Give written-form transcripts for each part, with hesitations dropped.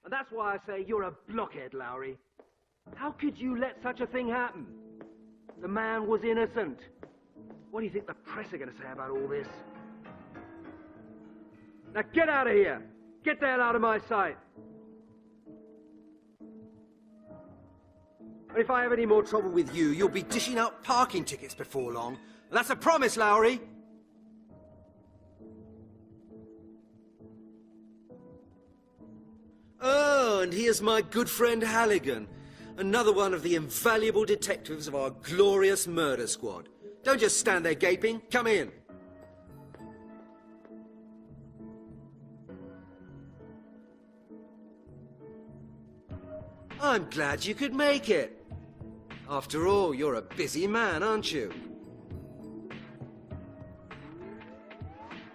And that's why I say you're a blockhead, Lowery. How could you let such a thing happen? The man was innocent. What do you think the press are going to say about all this? Now get out of here! Get the hell out of my sight! And if I have any more trouble with you, you'll be dishing out parking tickets before long. And that's a promise, Lowery! Oh, and here's my good friend Halligan. Another one of the invaluable detectives of our glorious murder squad. Don't just stand there gaping. Come in. I'm glad you could make it. After all, you're a busy man, aren't you?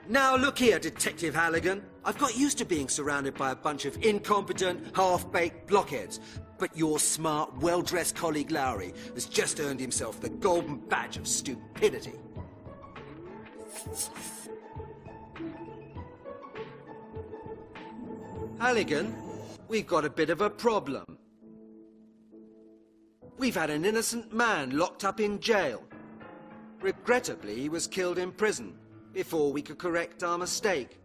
Now look here, Detective Halligan. I've got used to being surrounded by a bunch of incompetent, half-baked blockheads. But your smart, well-dressed colleague Lowery has just earned himself the golden badge of stupidity. Halligan, we've got a bit of a problem. We've had an innocent man locked up in jail. Regrettably, he was killed in prison before we could correct our mistake.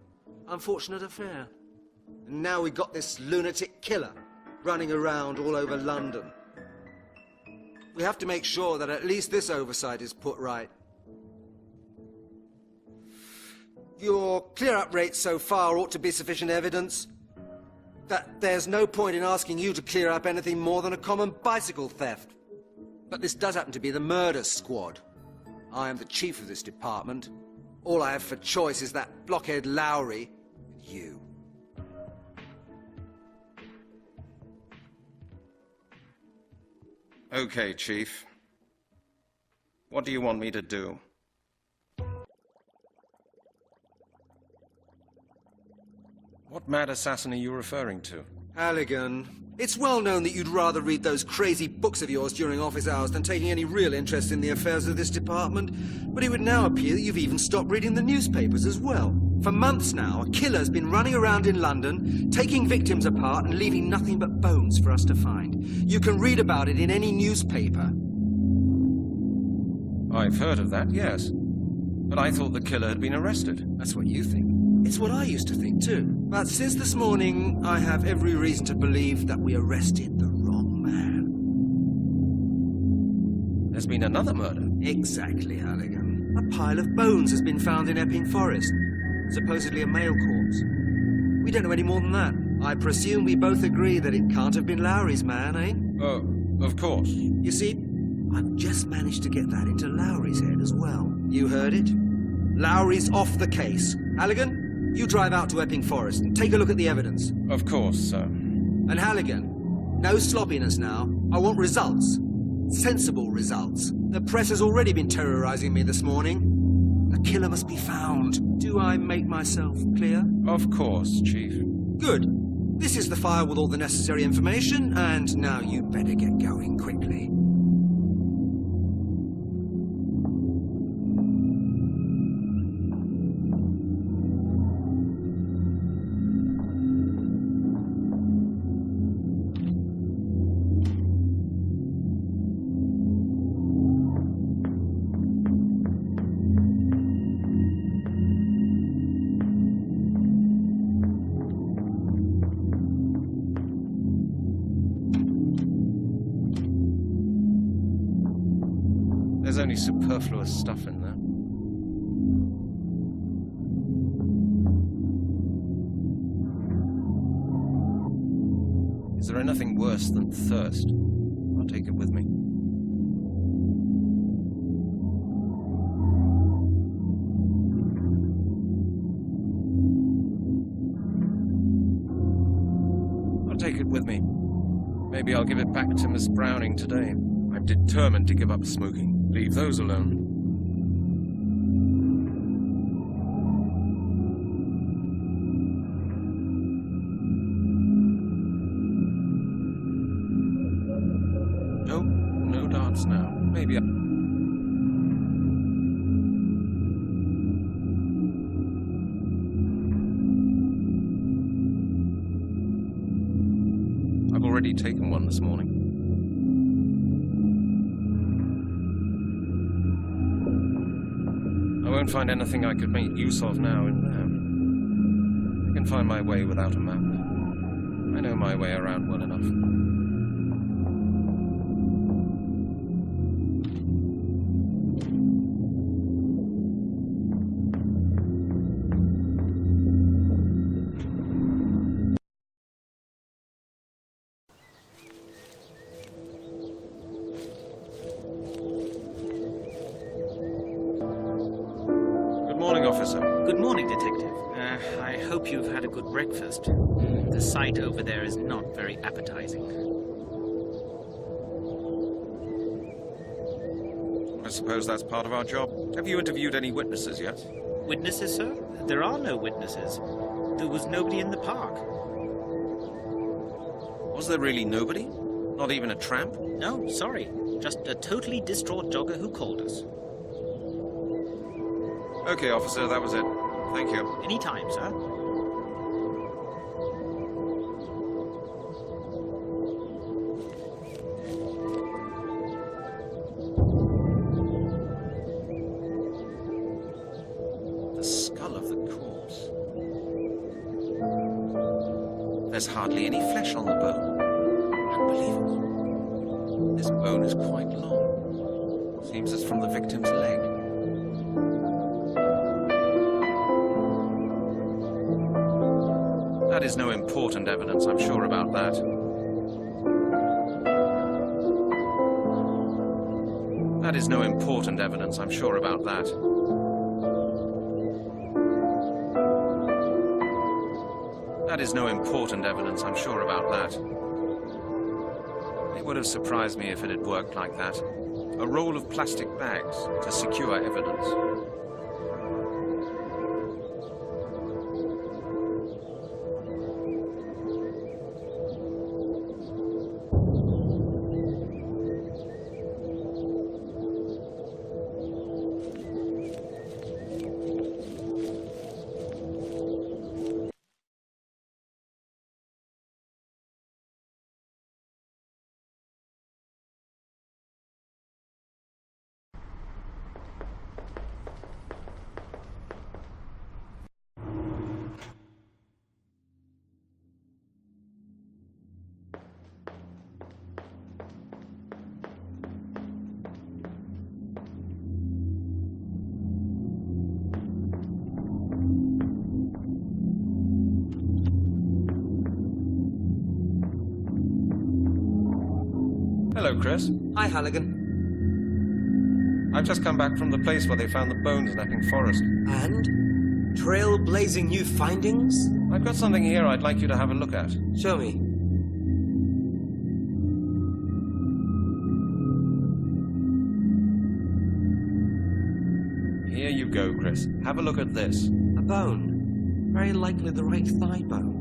Unfortunate affair. And now we've got this lunatic killer running around all over London. We have to make sure that at least this oversight is put right. Your clear-up rate so far ought to be sufficient evidence that there's no point in asking you to clear up anything more than a common bicycle theft. But this does happen to be the murder squad. I am the chief of this department. All I have for choice is that blockhead Lowery and you. Okay, Chief. What do you want me to do? What mad assassin are you referring to? Halligan. It's well known that you'd rather read those crazy books of yours during office hours than taking any real interest in the affairs of this department. But it would now appear that you've even stopped reading the newspapers as well. For months now, a killer's been running around in London, taking victims apart and leaving nothing but bones for us to find. You can read about it in any newspaper. I've heard of that, yes. But I thought the killer had been arrested. That's what you think. It's what I used to think too. But since this morning, I have every reason to believe that we arrested the wrong man. There's been another murder. Exactly, Halligan. A pile of bones has been found in Epping Forest. Supposedly a male corpse. We don't know any more than that. I presume we both agree that it can't have been Lowery's man, eh? Oh, of course. You see, I've just managed to get that into Lowery's head as well. You heard it? Lowery's off the case. Halligan, you drive out to Epping Forest and take a look at the evidence. Of course, sir. And Halligan, no sloppiness now. I want results. Sensible results. The press has already been terrorizing me this morning. The killer must be found. Do I make myself clear? Of course, Chief. Good. This is the file with all the necessary information, and now you'd better get going quickly. There's only superfluous stuff in there. Is there anything worse than thirst? I'll take it with me. I'll take it with me. Maybe I'll give it back to Miss Browning today. I'm determined to give up smoking. Leave those alone. Nope, no darts now. Maybe I've already taken one this morning. I won't find anything I could make use of now in there. I can find my way without a map. I know my way around well enough. Good morning, officer. Good morning, Detective. I hope you've had a good breakfast. The sight over there is not very appetizing. I suppose that's part of our job. Have you interviewed any witnesses yet? Witnesses, sir? There are no witnesses. There was nobody in the park. Was there really nobody? Not even a tramp? No, sorry. Just a totally distraught jogger who called us. Okay, officer, that was it. Thank you. Anytime, sir. The skull of the corpse. There's hardly any flesh on the bone. Unbelievable. This bone is quite long. Seems it's from the victim's leg. That is no important evidence, I'm sure about that. That is no important evidence, I'm sure about that. That is no important evidence, I'm sure about that. It would have surprised me if it had worked like that. A roll of plastic bags to secure evidence. Hello, Chris. Hi, Halligan. I've just come back from the place where they found the bones in Epping Forest. And? Trailblazing new findings? I've got something here I'd like you to have a look at. Show me. Here you go, Chris. Have a look at this. A bone. Very likely the right thigh bone.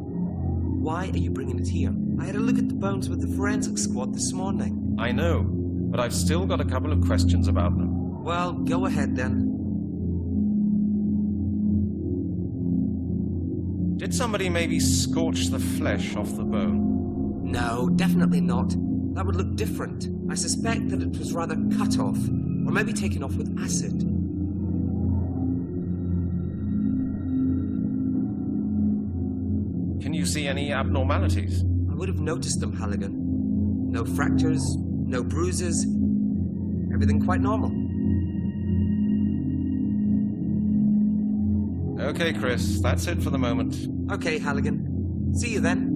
Why are you bringing it here? I had a look at the bones with the forensic squad this morning. I know, but I've still got a couple of questions about them. Well, go ahead then. Did somebody maybe scorch the flesh off the bone? No, definitely not. That would look different. I suspect that it was rather cut off, or maybe taken off with acid. Can you see any abnormalities? I would have noticed them, Halligan. No fractures, no bruises. Everything quite normal. Okay, Chris, that's it for the moment. Okay, Halligan. See you then.